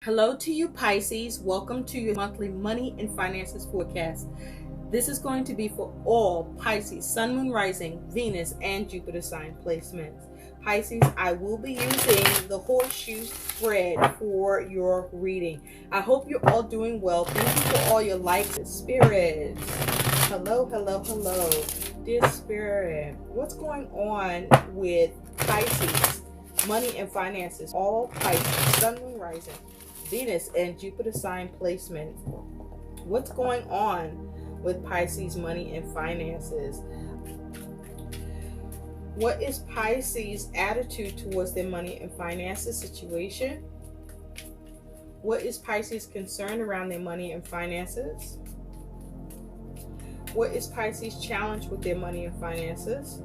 Hello to you, Pisces. Welcome to your monthly money and finances forecast. This is going to be for all Pisces, Sun, Moon, Rising, Venus, and Jupiter sign placements. Pisces, I will be using the horseshoe spread for your reading. I hope you're all doing well. Thank you for all your likes and spirits. Hello, hello, hello. Dear Spirit, what's going on with Pisces, money and finances? All Pisces, Sun, Moon, Rising, Venus, and Jupiter sign placement. What's going on with Pisces money and finances? What is Pisces' attitude towards their money and finances situation? What is Pisces' concern around their money and finances? What is Pisces' challenge with their money and finances?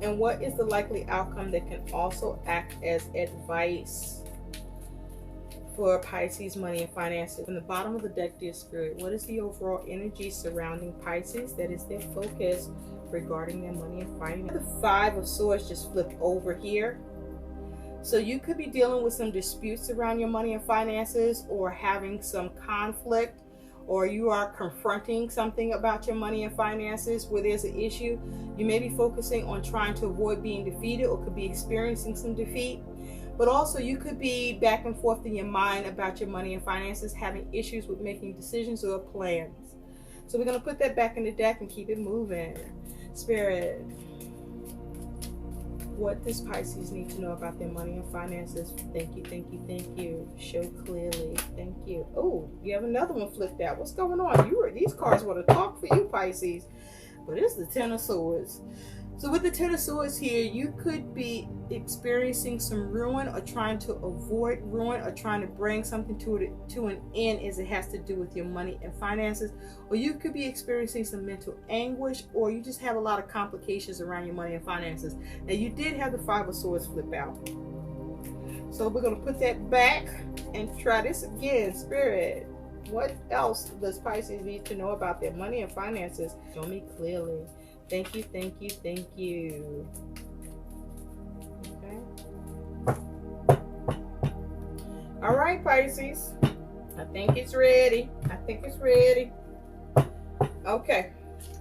And what is the likely outcome that can also act as advice for Pisces money and finances? From the bottom of the deck, dear Spirit, what is the overall energy surrounding Pisces that is their focus regarding their money and finance? The Five of Swords just flipped over here. So you could be dealing with some disputes around your money and finances, or having some conflict, or you are confronting something about your money and finances where there's an issue. You may be focusing on trying to avoid being defeated, or could be experiencing some defeat. But also you could be back and forth in your mind about your money and finances, having issues with making decisions or plans. So we're going to put that back in the deck and keep it moving. Spirit, what does Pisces need to know about their money and finances? Thank you, thank you, thank you. Show clearly. Thank you. Oh, you have another one flipped out. What's going on? These cards want to talk for you, Pisces. But it's the Ten of Swords. So with the Ten of Swords here, you could be experiencing some ruin, or trying to avoid ruin, or trying to bring something to an end as it has to do with your money and finances. Or you could be experiencing some mental anguish, or you just have a lot of complications around your money and finances. Now you did have the Five of Swords flip out. So we're going to put that back and try this again. Spirit, what else does Pisces need to know about their money and finances? Show me clearly. Thank you, thank you, thank you. Okay. All right, Pisces. I think it's ready. I think it's ready. Okay.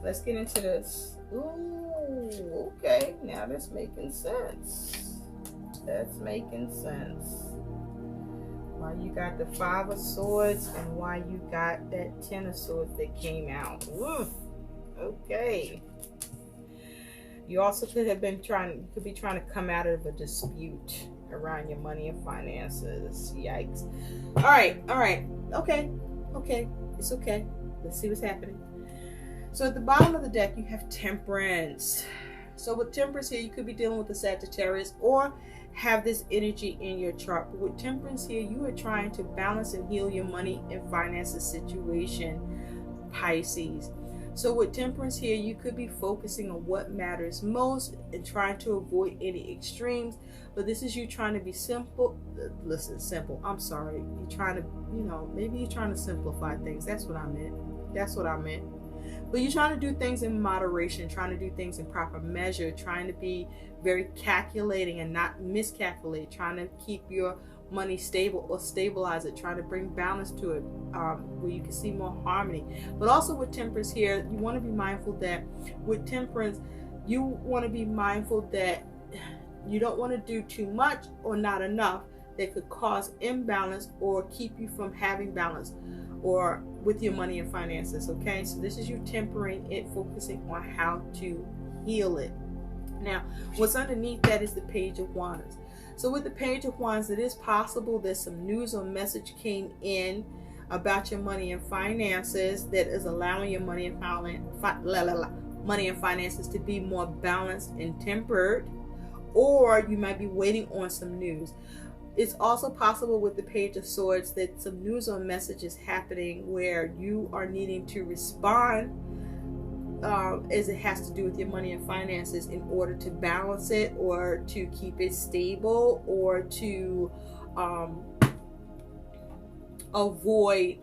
Let's get into this. Ooh, okay. Now that's making sense. That's making sense. Why you got the Five of Swords and why you got that Ten of Swords that came out. Ooh. Okay. You also could be trying to come out of a dispute around your money and finances. Yikes. All right. Okay. It's okay. Let's see what's happening. So at the bottom of the deck, you have Temperance. So with Temperance here, you could be dealing with the Sagittarius, or have this energy in your chart. But with Temperance here, you are trying to balance and heal your money and finances situation, Pisces. So with Temperance here, you could be focusing on what matters most and trying to avoid any extremes. But this is you trying to be simple. Listen, simple. I'm sorry. You're trying to, maybe you're trying to simplify things. That's what I meant. But you're trying to do things in moderation, trying to do things in proper measure, trying to be very calculating and not miscalculate, trying to keep your money stable or stabilize it, trying to bring balance to it, where you can see more harmony. But also with Temperance here, you want to be mindful that with Temperance, you want to be mindful that you don't want to do too much or not enough that could cause imbalance or keep you from having balance or with your money and finances. Okay, so this is you tempering it, focusing on how to heal it. Now what's underneath that is the Page of Wands. So with the Page of Wands, it is possible that some news or message came in about your money and finances that is allowing your money and finances to be more balanced and tempered, or you might be waiting on some news. It's also possible with the Page of Swords that some news or message is happening where you are needing to respond as it has to do with your money and finances in order to balance it, or to keep it stable, or to avoid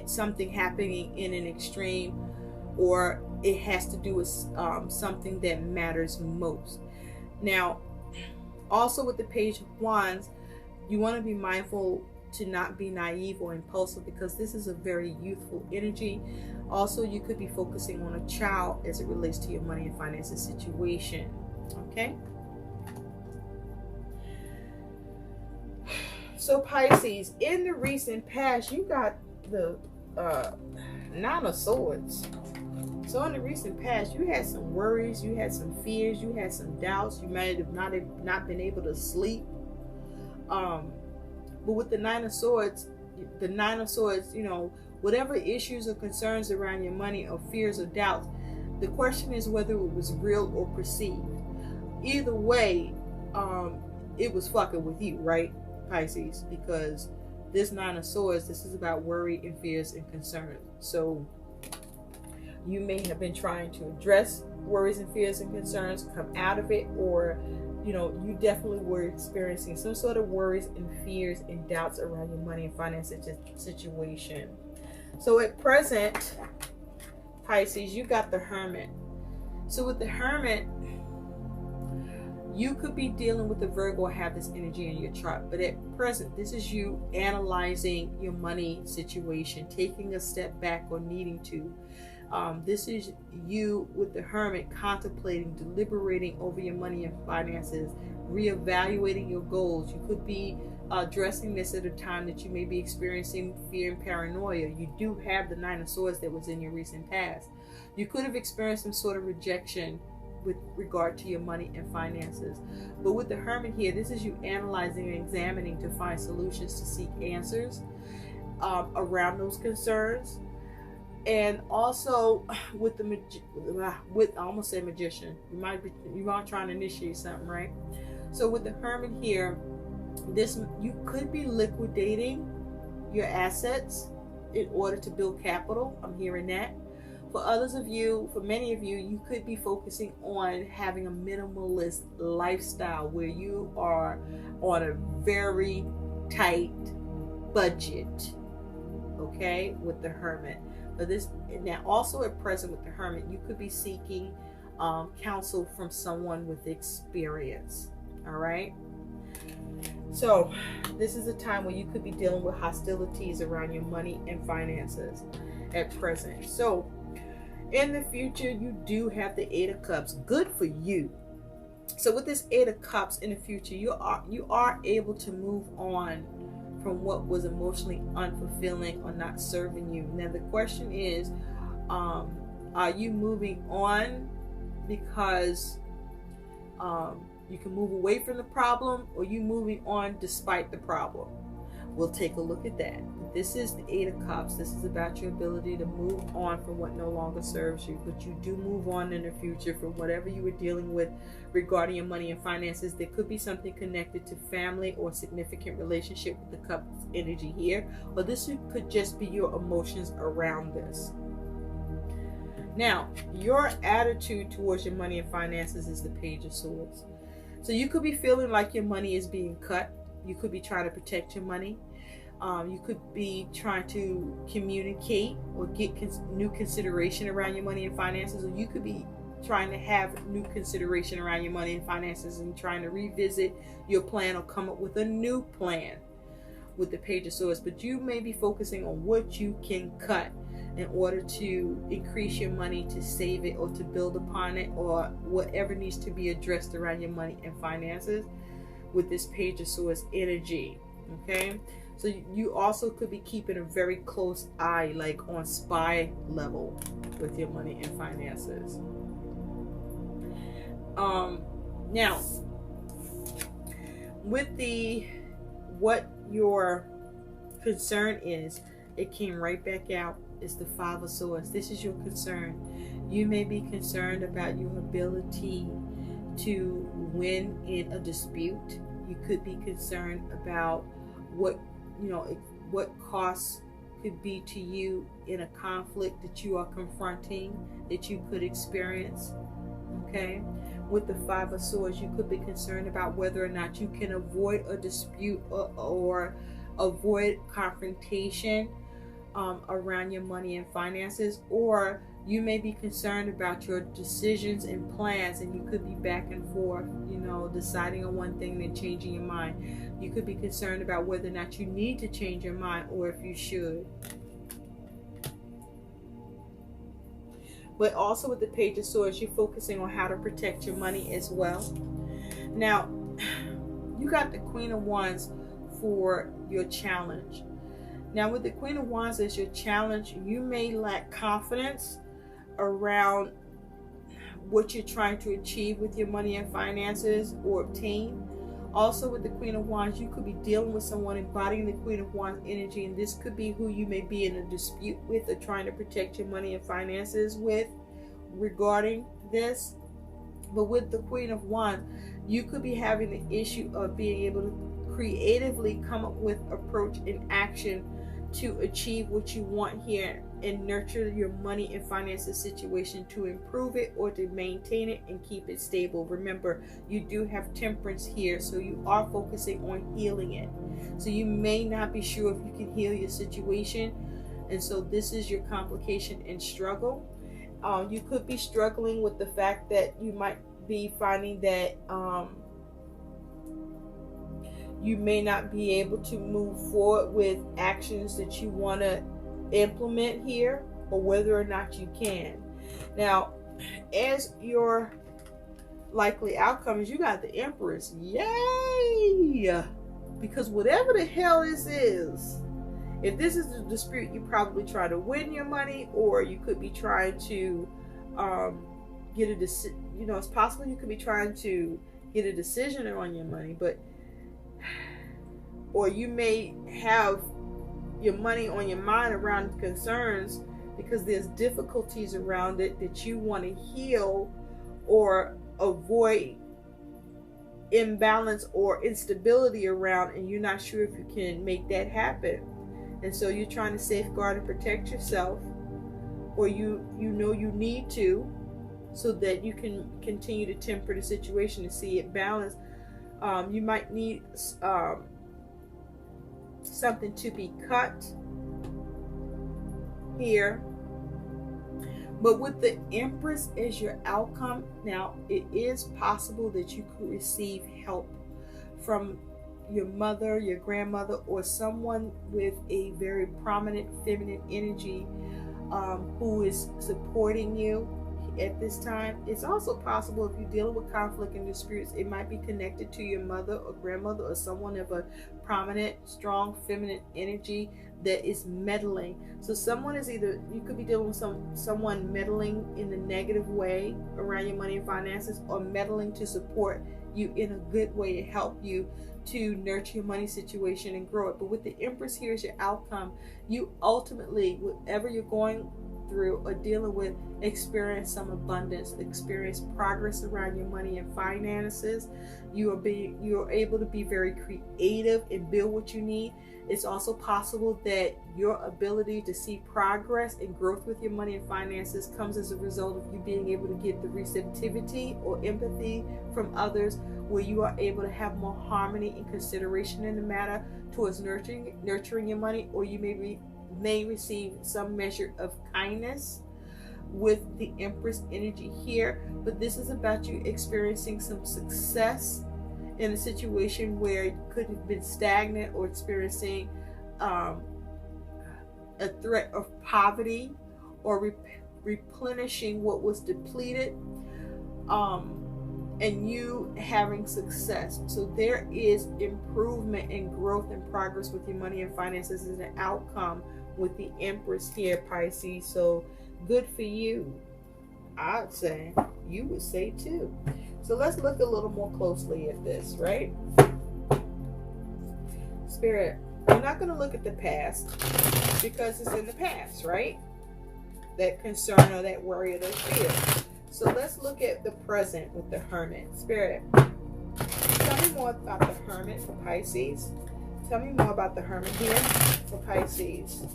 something happening in an extreme, or it has to do with something that matters most. Now Also with the Page of Wands, you want to be mindful to not be naive or impulsive, because this is a very youthful energy. Also, you could be focusing on a child as it relates to your money and finances situation. Okay. So Pisces, in the recent past, you got the Nine of Swords. So in the recent past, you had some worries, you had some fears, you had some doubts. You might have not been able to sleep. But with the Nine of Swords, you know, whatever issues or concerns around your money or fears or doubts, the question is whether it was real or perceived. Either way, it was fucking with you, right, Pisces? Because this Nine of Swords, this is about worry and fears and concerns. So you may have been trying to address worries and fears and concerns, come out of it, or you know, you definitely were experiencing some sort of worries and fears and doubts around your money and finances situation. So at present, Pisces, you got the Hermit. So with the Hermit, you could be dealing with the Virgo or have this energy in your chart. But at present, this is you analyzing your money situation, taking a step back or needing to. This is you with the Hermit contemplating, deliberating over your money and finances, reevaluating your goals. You could be addressing this at a time that you may be experiencing fear and paranoia. You do have the Nine of Swords that was in your recent past. You could have experienced some sort of rejection with regard to your money and finances. But with the Hermit here, this is you analyzing and examining to find solutions, to seek answers around those concerns. And also with the I almost said magician. You are trying to initiate something, right? So with the Hermit here, you could be liquidating your assets in order to build capital. I'm hearing that. For others of you, for many of you, you could be focusing on having a minimalist lifestyle where you are on a very tight budget. Okay, with the Hermit. Now also at present with the Hermit, you could be seeking counsel from someone with experience. All right. So this is a time where you could be dealing with hostilities around your money and finances at present. So in the future, you do have the Eight of Cups. Good for you. So with this Eight of Cups in the future, you are able to move on from what was emotionally unfulfilling or not serving you. Now the question is, are you moving on because you can move away from the problem, or you moving on despite the problem? We'll take a look at that. This is the Eight of Cups. This is about your ability to move on from what no longer serves you, but you do move on in the future from whatever you were dealing with regarding your money and finances. There could be something connected to family or significant relationship with the Cups energy here, or this could just be your emotions around this. Now, your attitude towards your money and finances is the Page of Swords. So you could be feeling like your money is being cut. You could be trying to protect your money. You could be trying to communicate or get new consideration around your money and finances, or you could be trying to have new consideration around your money and finances and trying to revisit your plan or come up with a new plan with the Page of Swords. But you may be focusing on what you can cut in order to increase your money, to save it, or to build upon it, or whatever needs to be addressed around your money and finances with this Page of Swords energy. Okay, so you also could be keeping a very close eye, like on spy level, with your money and finances. Now with what your concern is, it came right back out. It's the Five of Swords. This is your concern. You may be concerned about your ability to win in a dispute. You could be concerned about what costs could be to you in a conflict that you are confronting, that you could experience. Okay, with the Five of Swords, you could be concerned about whether or not you can avoid a dispute or avoid confrontation around your money and finances, or You may be concerned about your decisions and plans, and you could be back and forth, you know, deciding on one thing and then changing your mind. You could be concerned about whether or not you need to change your mind or if you should. But also with the Page of Swords, you're focusing on how to protect your money as well. Now, you got the Queen of Wands for your challenge. Now, with the Queen of Wands as your challenge, you may lack confidence around what you're trying to achieve with your money and finances or obtain. Also, with the Queen of Wands, you could be dealing with someone embodying the Queen of Wands energy, and this could be who you may be in a dispute with or trying to protect your money and finances with regarding this. But with the Queen of Wands, you could be having the issue of being able to creatively come up with approach and action to achieve what you want here and nurture your money and finances situation to improve it or to maintain it and keep it stable. Remember, you do have Temperance here, so you are focusing on healing it. So you may not be sure if you can heal your situation, and so this is your complication and struggle. You could be struggling with the fact that you might be finding that you may not be able to move forward with actions that you want to implement here, or whether or not you can. Now, as your likely outcome is you got the Empress. Yay! Because whatever the hell this is, if this is a dispute, you probably try to win your money, or you could be trying to get a decision. You know, it's possible you could be trying to get a decision on your money, but or you may have your money on your mind around concerns because there's difficulties around it that you want to heal or avoid imbalance or instability around, and you're not sure if you can make that happen. And so you're trying to safeguard and protect yourself, or you know you need to, so that you can continue to temper the situation and see it balanced. You might need something to be cut here. But with the Empress as your outcome, now it is possible that you could receive help from your mother, your grandmother, or someone with a very prominent feminine energy who is supporting you at this time. It's also possible if you're dealing with conflict and disputes, it might be connected to your mother or grandmother or someone of a prominent, strong feminine energy that is meddling. So someone is either, you could be dealing with someone meddling in a negative way around your money and finances, or meddling to support you in a good way to help you to nurture your money situation and grow it. But with the Empress here as your outcome, you ultimately, whatever you're going through or dealing with, experience some abundance, experience progress around your money and finances. You're able to be very creative and build what you need. It's also possible that your ability to see progress and growth with your money and finances comes as a result of you being able to get the receptivity or empathy from others, where you are able to have more harmony and consideration in the matter towards nurturing your money, or you may receive some measure of kindness with the Empress energy here. But this is about you experiencing some success in a situation where you could have been stagnant or experiencing a threat of poverty, or replenishing what was depleted, and you having success. So there is improvement and growth and progress with your money and finances as an outcome with the Empress here, Pisces. So good for you, I'd say. You would say too. So let's look a little more closely at this, right? Spirit, we're not going to look at the past because it's in the past, right? That concern or that worry or that fear. So let's look at the present with the Hermit. Spirit, tell me more about the Hermit for Pisces. Tell me more about the Hermit here for Pisces.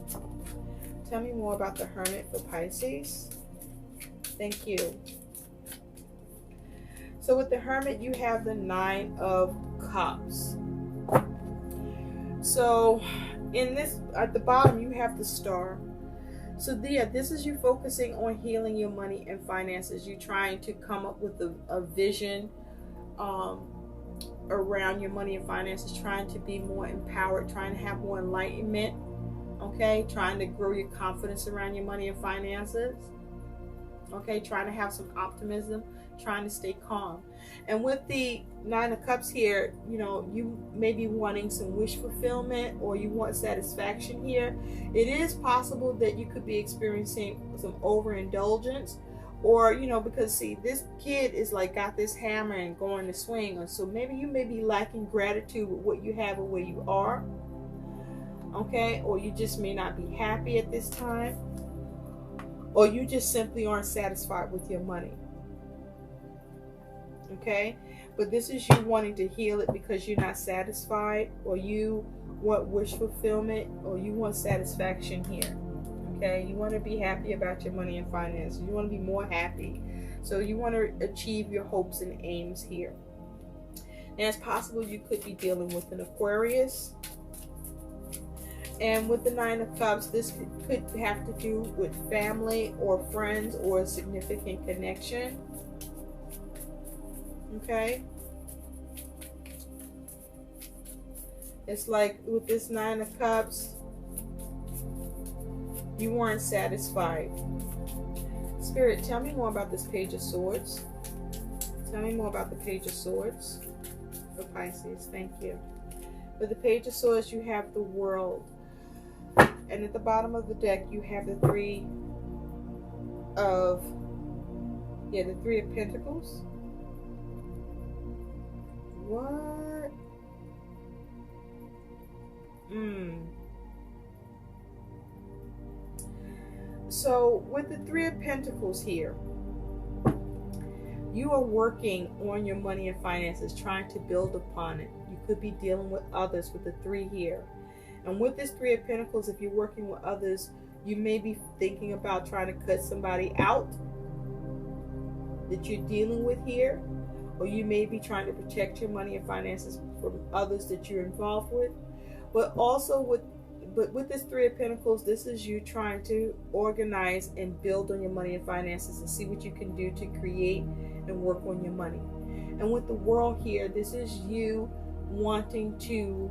Tell me more about the Hermit for Pisces. Thank you. So with the Hermit, you have the Nine of Cups. So in this, at the bottom, you have the Star. So yeah, this is you focusing on healing your money and finances. You trying to come up with a vision around your money and finances, trying to be more empowered, trying to have more enlightenment, okay? Trying to grow your confidence around your money and finances, okay? Trying to have some optimism, trying to stay calm. And with the Nine of Cups here, you know, you may be wanting some wish fulfillment, or you want satisfaction here. It is possible that you could be experiencing some overindulgence, or, you know, because see, this kid is like got this hammer and going to swing. And so maybe you may be lacking gratitude with what you have and where you are, okay? Or you just may not be happy at this time, or you just simply aren't satisfied with your money, okay? But this is you wanting to heal it because you're not satisfied, or you want wish fulfillment, or you want satisfaction here, okay? You want to be happy about your money and finances. You want to be more happy. So you want to achieve your hopes and aims here. And it's possible you could be dealing with an Aquarius. And with the Nine of Cups, this could have to do with family or friends or a significant connection. Okay? It's like with this Nine of Cups, you weren't satisfied. Spirit, tell me more about this Page of Swords. Tell me more about the Page of Swords for Pisces. Thank you. With the Page of Swords, you have the World. And at the bottom of the deck, you have the Three of Pentacles. What? So with the Three of Pentacles here, you are working on your money and finances, trying to build upon it. You could be dealing with others with the Three here. And with this Three of Pentacles, if you're working with others, you may be thinking about trying to cut somebody out that you're dealing with here, or you may be trying to protect your money and finances from others that you're involved with. But also with this Three of Pentacles, this is you trying to organize and build on your money and finances and see what you can do to create and work on your money. And with the World here, this is you wanting to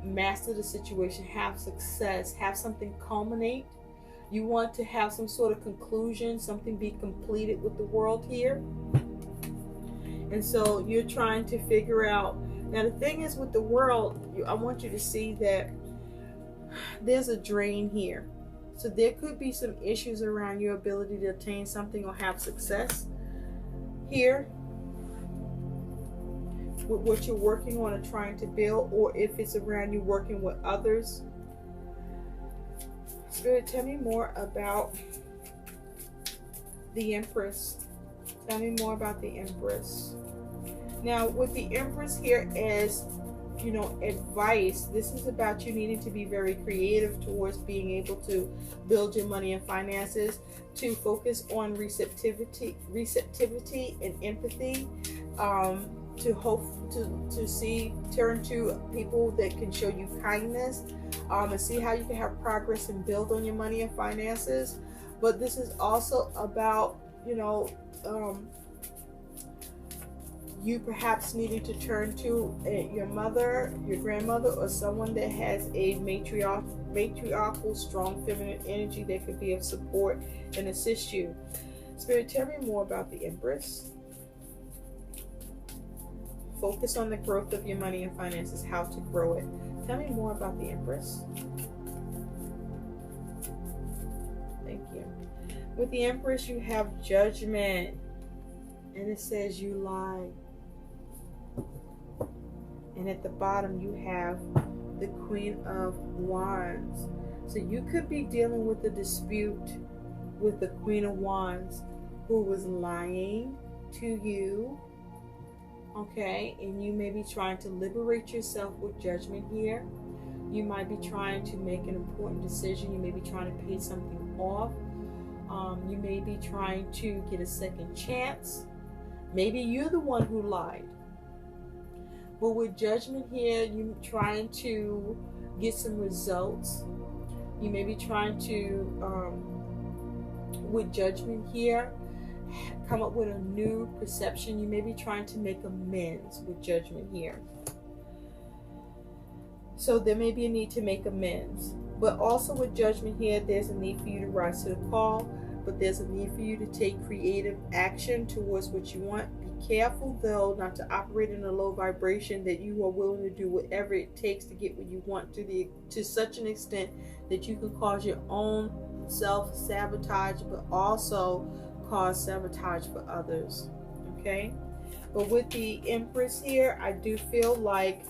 master the situation, have success, have something culminate. You want to have some sort of conclusion, something be completed with the World here. And so you're trying to figure out. Now the thing is with the World, I want you to see that there's a drain here. So there could be some issues around your ability to attain something or have success here with what you're working on and trying to build, or if it's around you working with others. Spirit, tell me more about the Empress. Tell me more about the Empress. Now with the Empress here as, you know, advice, this is about you needing to be very creative towards being able to build your money and finances, to focus on receptivity and empathy, to hope to turn to people that can show you kindness, and see how you can have progress and build on your money and finances. But this is also about, you know, you perhaps needing to turn to your mother, your grandmother, or someone that has a matriarchal, strong feminine energy that could be of support and assist you. Spirit, tell me more about the Empress. Focus on the growth of your money and finances, how to grow it. Tell me more about the Empress. Thank you. With the Empress, you have Judgment. And it says you lie. And at the bottom, you have the Queen of Wands. So you could be dealing with a dispute with the Queen of Wands who was lying to you. Okay, and you may be trying to liberate yourself with Judgment here. You might be trying to make an important decision. You may be trying to pay something off. You may be trying to get a second chance. Maybe you're the one who lied. But with Judgment here, you're trying to get some results. You may be trying to, with Judgment here, come up with a new perception. You may be trying to make amends with Judgment here. So there may be a need to make amends. But also with Judgment here, there's a need for you to rise to the call. But there's a need for you to take creative action towards what you want. Be careful, though, not to operate in a low vibration, that you are willing to do whatever it takes to get what you want to such an extent that you can cause your own self-sabotage, but also cause sabotage for others. Okay? But with the Empress here, I do feel like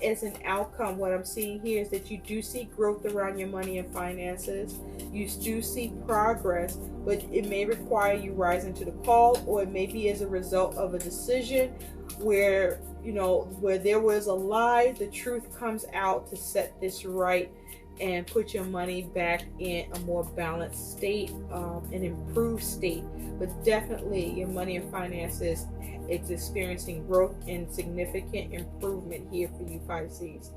as an outcome, what I'm seeing here is that you do see growth around your money and finances. You do see progress, but it may require you rising to the call, or it may be as a result of a decision where, you know, where there was a lie, the truth comes out to set this right and put your money back in a more balanced state, an improved state. But definitely your money and finances, it's experiencing growth and significant improvement here for you, Pisces.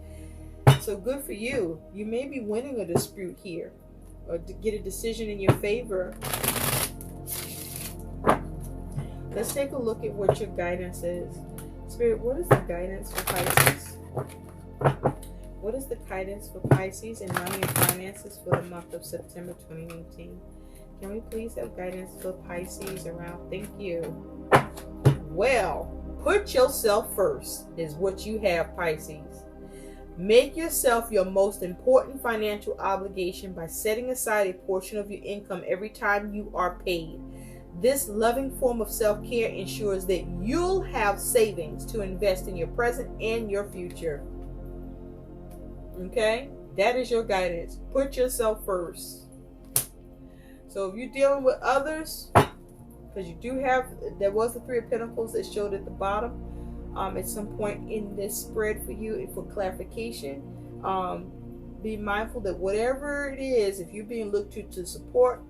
So good for you. You may be winning a dispute here, or to get a decision in your favor. Let's take a look at what your guidance is. Spirit, what is the guidance for Pisces? What is the guidance for Pisces and money and finances for the month of September 2019? Can we please have guidance for Pisces around? Thank you. Well, put yourself first is what you have, Pisces. Make yourself your most important financial obligation by setting aside a portion of your income every time you are paid. This loving form of self-care ensures that you'll have savings to invest in your present and your future. Okay? That is your guidance. Put yourself first. So if you're dealing with others, because you do have, there was the Three of Pentacles that showed at the bottom at some point in this spread for you, for clarification. Be mindful that whatever it is, if you're being looked to support,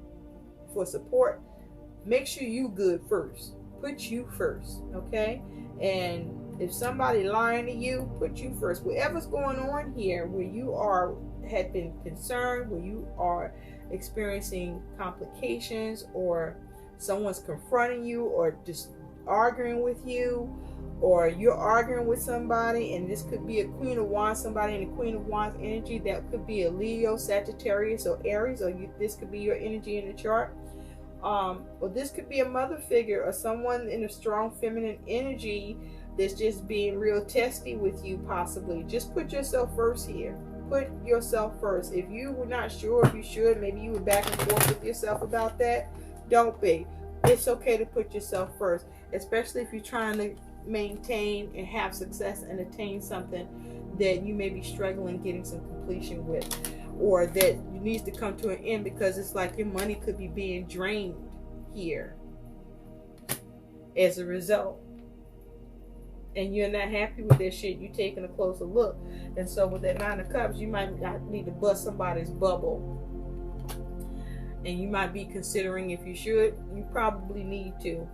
make sure you good first. Put you first, okay? And if somebody lying to you, put you first. Whatever's going on here, where you had been concerned, where you are experiencing complications, or someone's confronting you, or just arguing with you, or you're arguing with somebody, and this could be a Queen of Wands, somebody in the Queen of Wands energy. That could be a Leo, Sagittarius, or Aries, or this could be your energy in the chart. Or this could be a mother figure, or someone in a strong feminine energy that's just being real testy with you, possibly. Just put yourself first here. Put yourself first. If you were not sure if you should, maybe you were back and forth with yourself about that, don't be. It's okay to put yourself first, especially if you're trying to maintain and have success and attain something that you may be struggling getting some completion with, or that needs to come to an end, because it's like your money could be being drained here as a result, and you're not happy with that shit. You're taking a closer look. And so with that Nine of Cups, you might need to bust somebody's bubble, and you might be considering if you should. You probably need to,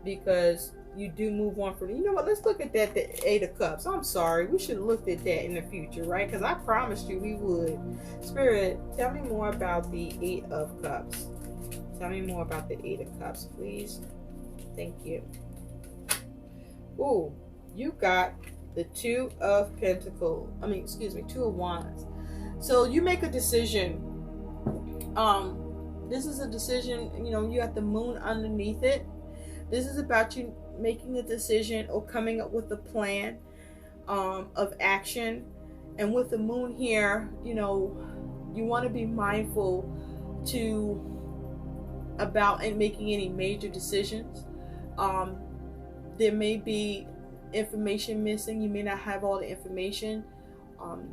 because you do move on from, you know what, let's look at that, the Eight of Cups. I'm sorry, we should have looked at that in the future, right? Because I promised you we would. Spirit, tell me more about the Eight of Cups. Tell me more about the Eight of Cups, please. Thank you. Ooh, you got the Two of Pentacles. Two of Wands. So you make a decision. This is a decision, you know, you got the Moon underneath it. This is about you making a decision or coming up with a plan of action. And with the Moon here, you know, you want to be mindful about making any major decisions. There may be information missing. You may not have all the information.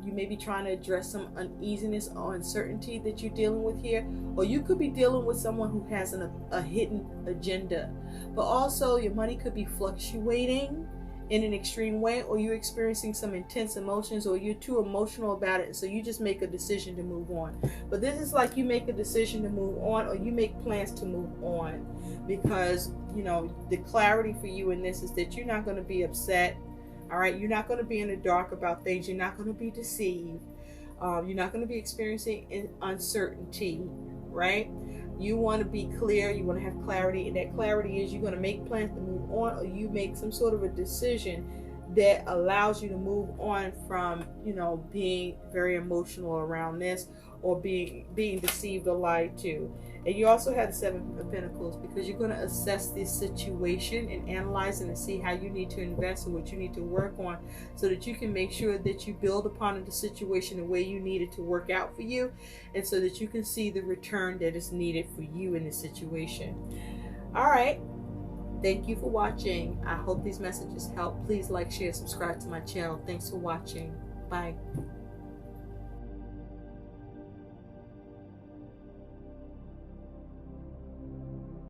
You may be trying to address some uneasiness or uncertainty that you're dealing with here. Or you could be dealing with someone who has a hidden agenda. But also your money could be fluctuating in an extreme way, or you're experiencing some intense emotions, or you're too emotional about it, so you just make a decision to move on. But this is like you make a decision to move on, or you make plans to move on, because, you know, the clarity for you in this is that you're not going to be upset. All right, you're not going to be in the dark about things. You're not going to be deceived. You're not going to be experiencing uncertainty, right? You want to be clear. You want to have clarity. And that clarity is you're going to make plans to move on, or you make some sort of a decision that allows you to move on from, you know, being very emotional around this, or being deceived or lied to. And you also have the Seven of Pentacles, because you're going to assess this situation and analyze it and see how you need to invest and what you need to work on, so that you can make sure that you build upon the situation the way you need it to work out for you, and so that you can see the return that is needed for you in this situation. All right. Thank you for watching. I hope these messages help. Please like, share, subscribe to my channel. Thanks for watching. Bye.